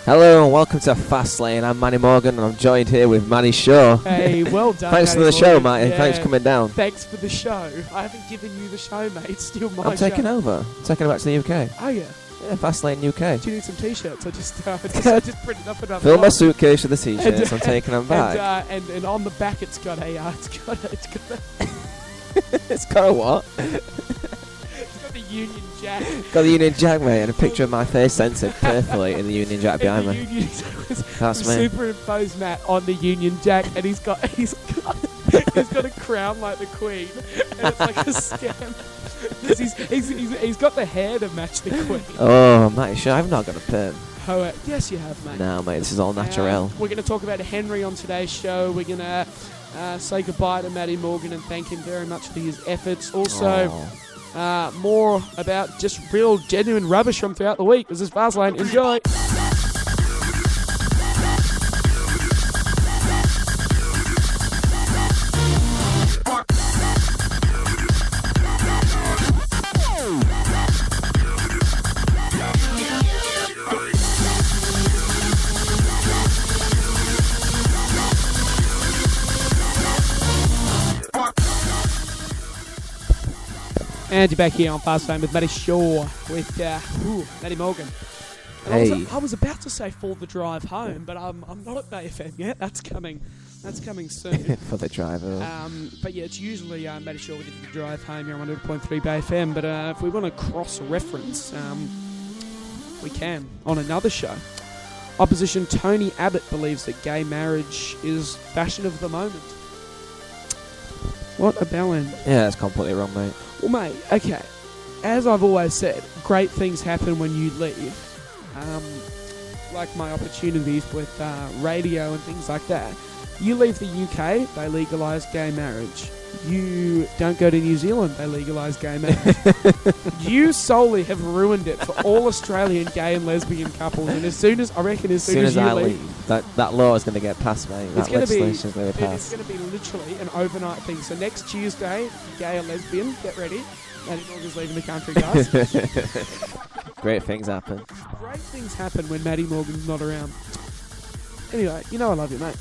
Hello and welcome to Fast Lane. I'm Manny Morgan and I'm joined here with Matty Shaw. Hey, well done. Thanks for the show, Matty. Yeah. Thanks for coming down. Thanks for the show. I haven't given you the show, mate. It's still my show. I'm taking over. I'm taking it back to the UK. Oh, yeah. Yeah, Fast Lane UK. Do you need some t-shirts? I just printed up another Fill my suitcase with the t-shirts. I'm taking them back. And on the back it's got a It's got a what? It's got the Union Jack. Got the Union Jack, mate, and a picture of my face censored perfectly in the Union Jack behind me. That's me. Superimposed Matt on the Union Jack, and he's got a crown like the Queen, and it's like a scam. He's got the hair to match the Queen. Oh, mate, sure, I've not got a perm. Oh, yes, you have, mate. No, mate, this is all natural. We're going to talk about Henry on today's show. We're going to say goodbye to Matty Morgan and thank him very much for his efforts. Also, more about just real, genuine rubbish from throughout the week. This is Fastlane. Enjoy. And you're back here on Fastlane with Matty Shaw with Matty Morgan. And Hey. I was about to say for the drive home, but I'm not at Bay FM yet. That's coming soon. For the driver. But yeah, it's usually Matty Shaw with the drive home. You're on 100.3 Bay FM. But if we want to cross-reference, we can on another show. Opposition Tony Abbott believes that gay marriage is fashion of the moment. What a bellend. Yeah, that's completely wrong, mate. Well, mate, okay. As I've always said, great things happen when you leave. Like my opportunities with radio and things like that. You leave the UK, they legalise gay marriage. You don't go to New Zealand, they legalise gay marriage. You solely have ruined it for all Australian gay and lesbian couples. And as soon as I leave, that law is going to get passed, mate. That legislation is going to be passed. It's going to be literally an overnight thing. So next Tuesday, gay or lesbian, get ready. Matty Morgan's leaving the country, guys. Great things happen. Great things happen when Matty Morgan's not around. Anyway, you know I love you, mate.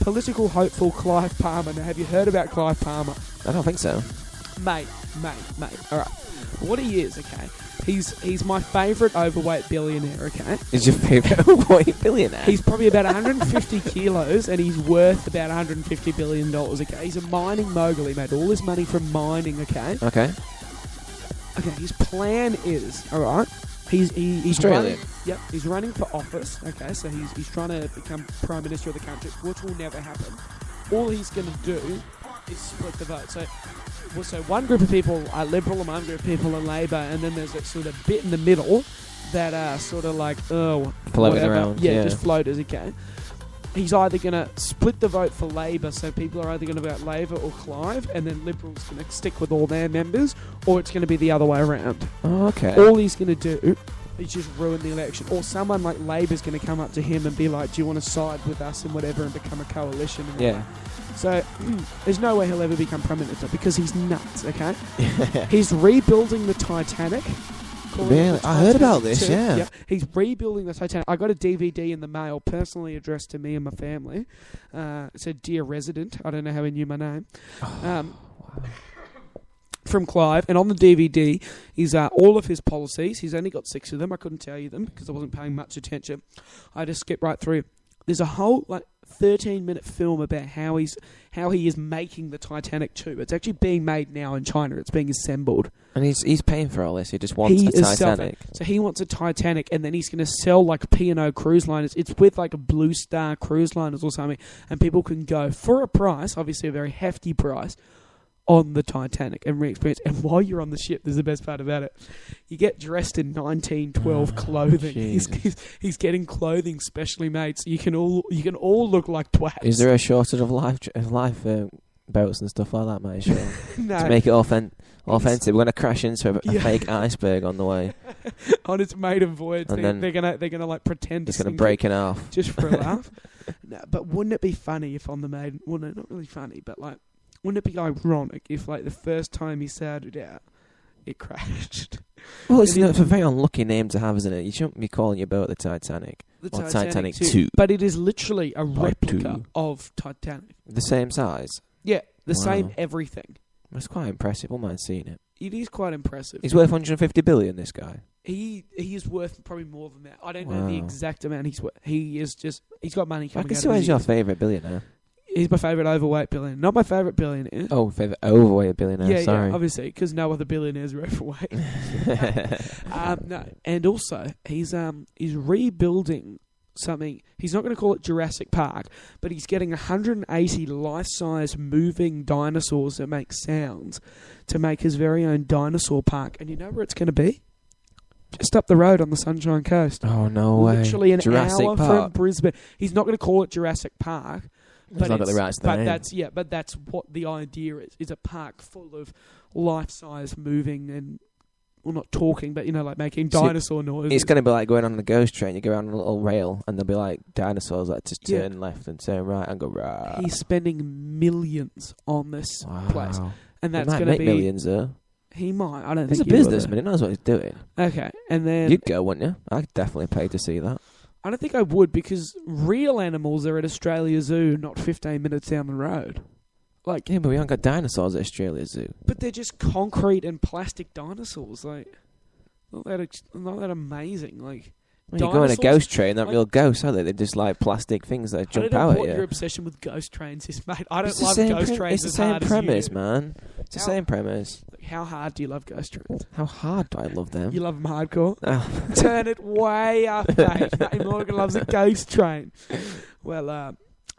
Political hopeful Clive Palmer. Now, have you heard about Clive Palmer? I don't think so. Mate. All right. What he is, okay? He's my favourite overweight billionaire, okay? Is your favourite overweight billionaire? He's probably about 150 kilos and he's worth about $150 billion, okay? He's a mining mogul. He made all his money from mining, okay? Okay. Okay, his plan is, all right, he's Australian. He's running for office, okay? So he's trying to become Prime Minister of the country, which will never happen. All he's going to do is split the vote. So one group of people are Liberal and one group of people are Labor, and then there's a sort of bit in the middle that are sort of like, floating around. Yeah, just floaters, okay? He's either going to split the vote for Labor, so people are either going to vote Labor or Clive, and then Liberals going to stick with all their members, or it's going to be the other way around. Oh, okay. All he's going to do is just ruin the election. Or someone like Labor's going to come up to him and be like, do you want to side with us and whatever and become a coalition? And yeah. So there's no way he'll ever become Prime Minister because he's nuts, okay? He's rebuilding the Titanic. Really? I heard about this, yeah. Yep. He's rebuilding the Titanic. I got a DVD in the mail, personally addressed to me and my family. It said, Dear Resident. I don't know how he knew my name. Wow. From Clive. And on the DVD is all of his policies. He's only got 6 of them. I couldn't tell you them because I wasn't paying much attention. I just skipped right through. There's a whole 13-minute film about how he is making the Titanic 2. It's actually being made now in China. It's being assembled. And he's paying for all this. He just wants a Titanic. So he wants a Titanic, and then he's going to sell like P&O cruise liners. It's with like a Blue Star cruise liners or something, and people can go for a price, obviously a very hefty price, on the Titanic and re-experience. And while you're on the ship, there's the best part about it. You get dressed in 1912 clothing. He's getting clothing specially made, so you can all look like twats. Is there a shortage of life boats and stuff like that, mate? Sure. No. To make it offensive, we're going to crash into a fake iceberg on the way. On its maiden voyage, and they're gonna like pretend it's going to break it off just for a laugh. No, but wouldn't it be funny if on the maiden? Well, no, not really funny, but like. Wouldn't it be ironic if, like, the first time he started out, it crashed? Well, it's a very unlucky name to have, isn't it? You shouldn't be calling your boat the Titanic. The Or Titanic, Titanic 2. 2. But it is literally a Part replica 2. of Titanic. The same size. Yeah, the same Wow. everything. That's quite impressive. Wouldn't mind seeing it. It is quite impressive. He's worth 150 billion, this guy. He is worth probably more than that. I don't know the Wow. exact amount he's worth. He's got money I coming can out see of why his he's your ears. favourite billionaire. He's my favourite overweight billionaire. Not my favourite billionaire. Oh, favourite overweight billionaire. yeah, Sorry. obviously, because no other billionaires are overweight. No, and also he's rebuilding something. He's not going to call it Jurassic Park, but he's getting 180 life-size moving dinosaurs that make sounds to make his very own dinosaur park. And you know where it's going to be? Just up the road on the Sunshine Coast. Oh, no way. Literally an Jurassic hour Park. from Brisbane. He's not going to call it Jurassic Park. He's not got the rights to the name. But that's what the idea is. It's a park full of life-size moving and, well, not talking, but, like making dinosaur noises. It's going to be like going on a ghost train. You go around a little rail, and there'll be like dinosaurs that just turn left and turn right and go rah. He's spending millions on this place. And that's going to make make millions, though. He might. I don't He's a think he will, businessman. He knows what he's doing. Okay, and then You'd go, wouldn't you? I'd definitely pay to see that. I don't think I would, because real animals are at Australia Zoo, not 15 minutes down the road. Like, Yeah, but we haven't got dinosaurs at Australia Zoo. but they're just concrete and plastic dinosaurs. Like, not that amazing. Like, When you go on a dinosaurs- ghost train, they're not like- real ghosts, are they? They're just like plastic things that I jump don't know out at what you. your obsession with ghost trains is, mate. I don't It's the love same ghost prim- trains It's the as same hard premise, as you. man. It's the How- same premise. How hard do you love ghost trains? How hard do I love them? You love them hardcore? Oh. Turn it way up, mate. Matty Morgan loves a ghost train. Well,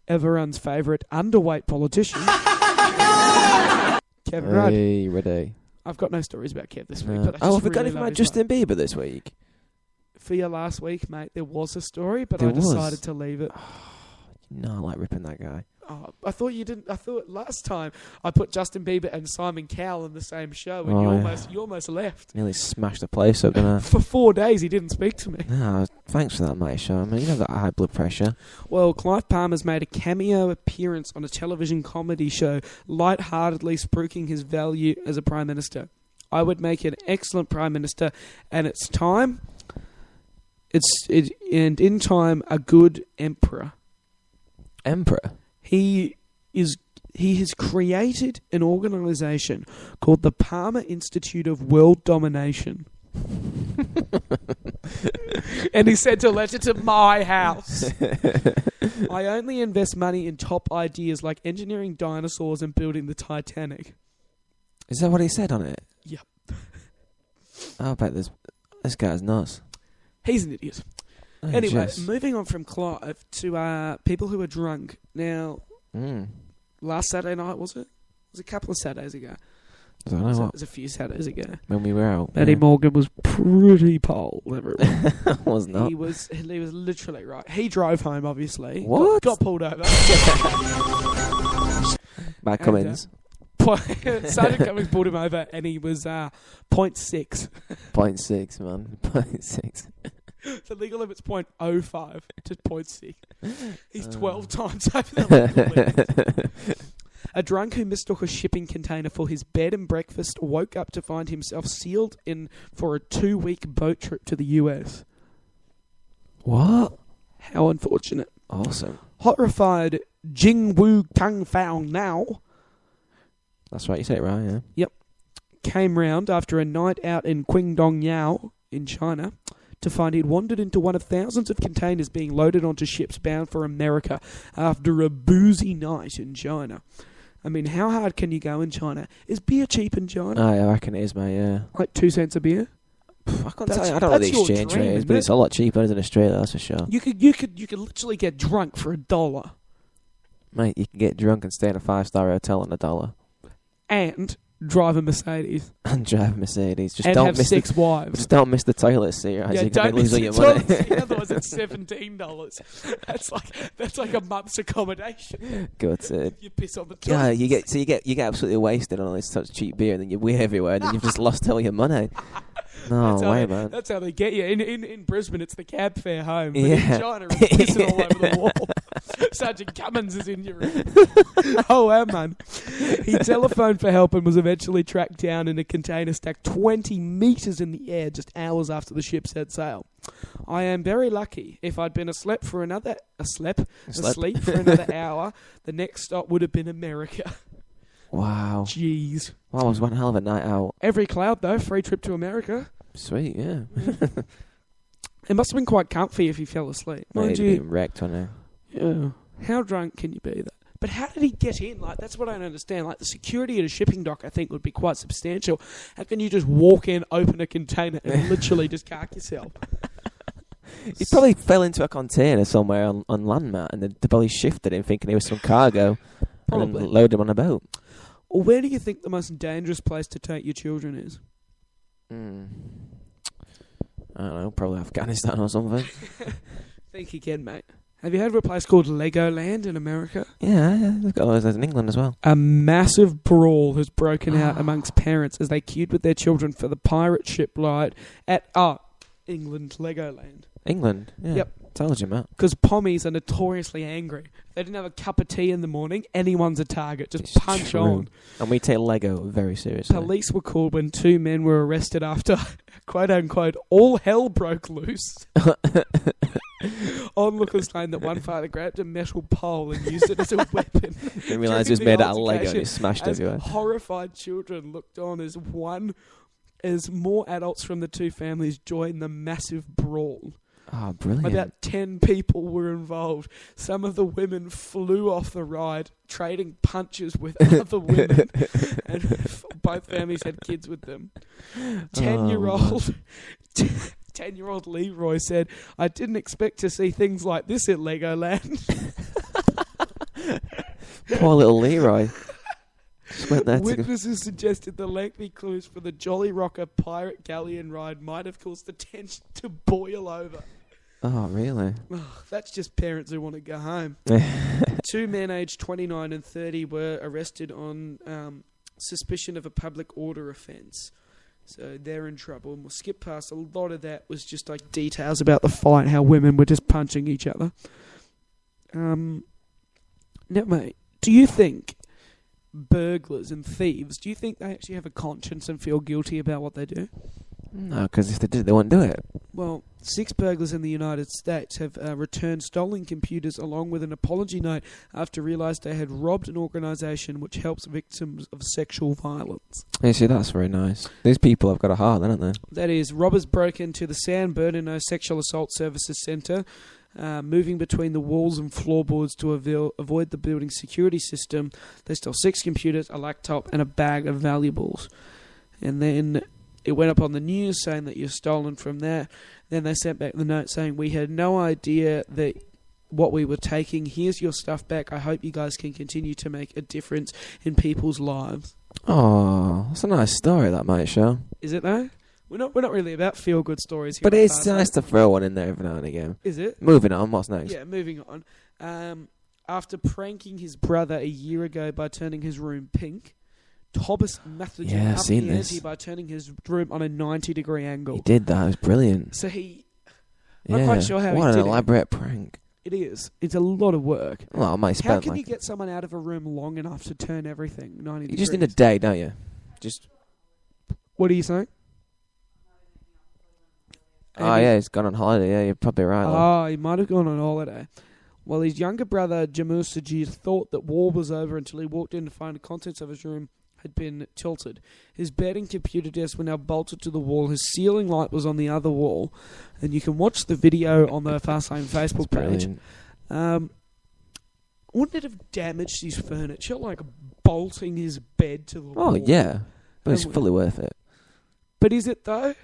everyone's favourite underweight politician, Kevin Rudd. Hey, ready. I've got no stories about Kev this week. No. But I Oh, just have we got really anything love about his Justin Bieber this week? life. For you last week, mate, there was a story, but There I decided was. to leave it. No, I like ripping that guy. Oh, I thought you didn't. I thought last time I put Justin Bieber and Simon Cowell in the same show, and Oh, yeah. you almost left. Nearly smashed the place up, didn't I? For 4 days, he didn't speak to me. No, thanks for that, mate. Show. I mean, I've got high blood pressure. Well, Clive Palmer's made a cameo appearance on a television comedy show, lightheartedly spruiking his value as a Prime Minister. I would make an excellent Prime Minister, and it's time. And in time, a good emperor. Emperor? He has created an organisation called the Palmer Institute of World Domination. And he said to let it to my house. I only invest money in top ideas like engineering dinosaurs and building the Titanic. Is that what he said on it? Yep. I bet this guy's nuts. He's an idiot. Oh, Anyway, jeez. moving on from Clive to people who are drunk. Now, last Saturday night, was it? It was a couple of Saturdays ago. I don't know It what. was a few Saturdays ago. When we were out. Matty Morgan was pretty pole, everyone. I was not. He was literally right. He drove home, obviously. What? Got pulled over. By Cummins. Sergeant Cummings pulled him over, and he was 0.6. 0.6, man. 0.6. The legal limit's 0.05 to 0.6. He's 12 times over the legal limit. A drunk who mistook a shipping container for his bed and breakfast woke up to find himself sealed in for a 2-week boat trip to the US. What? How unfortunate. Awesome. Horrified Jing Wu Kang Fao Now That's right, you say it right, yeah. came round after a night out in Qingdong Yao in China to find he'd wandered into one of thousands of containers being loaded onto ships bound for America after a boozy night in China. I mean, how hard can you go in China? Is beer cheap in China? I reckon it is, mate, yeah. Like 2 cents a beer? I can't That's- tell you. I don't know what the that's your exchange dream, rate is, isn't but it? it's a lot cheaper than Australia, that's for sure. You could literally get drunk for $1 Mate, you can get drunk and stay in a 5-star hotel on $1 and drive a Mercedes and drive a Mercedes. Just and don't have miss 6 wives. Just don't miss the toilet seat, as Yeah, you're don't going to lose all miss your the money. toilet seat, otherwise it's $17. That's like a month's accommodation. Good. You piss on the toilet. Yeah, you get absolutely wasted on all this such cheap beer, and then you wee everywhere, and then you've just lost all your money. No That's how way, they- man. That's how they get you. In Brisbane, it's the cab fare home. But Yeah. in China, it's pissing all over the wall. Sergeant Cummins is in your room. Oh, wow, man. He telephoned for help and was eventually tracked down in a container stacked 20 metres in the air just hours after the ship set sail. I am very lucky. If I'd been asleep for another hour, the next stop would have been America. Wow. Jeez. Wow, it was one hell of a night out. Every cloud, though. Free trip to America. Sweet, yeah. It must have been quite comfy if he fell asleep. Mind you, being wrecked on there. Yeah. How drunk can you be? But how did he get in? Like, that's what I don't understand. Like, the security at a shipping dock, I think, would be quite substantial. How can you just walk in, open a container, and literally just cark yourself? He probably fell into a container somewhere on land, Matt, and they probably shifted him thinking he was some cargo. And then load him on a boat. Or where do you think the most dangerous place to take your children is? I don't know, probably Afghanistan or something. Think again, mate. Have you heard of a place called Legoland in America? Yeah, they've got those in England as well. A massive brawl has broken out amongst parents as they queued with their children for the pirate ship ride at England, Legoland. England? Yeah. Yep. Told you, Matt. Because pommies are notoriously angry. If they didn't have a cup of tea in the morning, anyone's a target. Just punch on. And we take Lego very seriously. Police were called when 2 men were arrested after, quote-unquote, all hell broke loose. Onlookers claimed that one father grabbed a metal pole and used it as a weapon. Didn't realise it was made out of Lego and it smashed everywhere. Horrified children looked on as more adults from the 2 families joined the massive brawl. Oh, brilliant. About 10 people were involved. Some of the women flew off the ride, trading punches with other women. And both families had kids with them. 10-year-old Leroy said, I didn't expect to see things like this at Legoland. Poor little Leroy. Witnesses suggested the lengthy clues for the Jolly Rocker pirate galleon ride might have caused the tension to boil over. Oh, really? Oh, that's just parents who want to go home. 2 men aged 29 and 30 were arrested on suspicion of a public order offence. So they're in trouble, and we'll skip past a lot of that. Was just like details about the fight, how women were just punching each other. Now, mate, do you think burglars and thieves, do you think they actually have a conscience and feel guilty about what they do? No, because if they did, they wouldn't do it. Well, 6 burglars in the United States have returned stolen computers along with an apology note after realised they had robbed an organisation which helps victims of sexual violence. You see, that's very nice. These people have got a heart, haven't they? That is, robbers broke into the San Bernardino Sexual Assault Services Centre, moving between the walls and floorboards to avoid the building's security system. They stole 6 computers, a laptop, and a bag of valuables. And then it went up on the news saying that you're stolen from there. Then they sent back the note saying, we had no idea that what we were taking. Here's your stuff back. I hope you guys can continue to make a difference in people's lives. Oh, that's a nice story, that might show. Is it though? We're not really about feel-good stories here. But it's nice to throw one in there every now and again. Is it? Moving on, what's next? Yeah, moving on. After pranking his brother a year ago by turning his room pink, Thomas Matthew upped the ante by turning his room on a 90-degree angle. He did that. It was brilliant. So I'm not quite sure how he did it. What an elaborate prank. It is. It's a lot of work. Well, I might spend. How can you get someone out of a room long enough to turn everything 90 degrees? You just need a day, don't you? What are you saying? Oh, yeah, he's gone on holiday. Yeah, you're probably right. Oh, he might have gone on holiday. Well, his younger brother, Jamil Sajid, thought that war was over until he walked in to find the contents of his room had been tilted. His bed and computer desk were now bolted to the wall. His ceiling light was on the other wall. And you can watch the video on the Fastlane Facebook page. Wouldn't it have damaged his furniture, like bolting his bed to the wall? Oh, yeah. But it's fully worth it. But is it, though?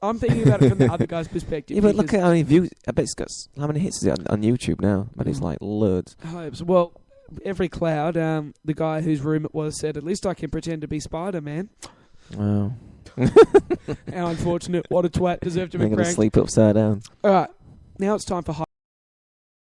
I'm thinking about it from the other guy's perspective. Yeah, but look at how many views. I bet it's got... How many hits is it on YouTube now? But it's like loads. Well, every cloud, the guy whose room it was said, at least I can pretend to be Spider-Man. Wow. How unfortunate. What a twat. Deserved to be pranked. They're going to sleep upside down. All right. Now it's time for...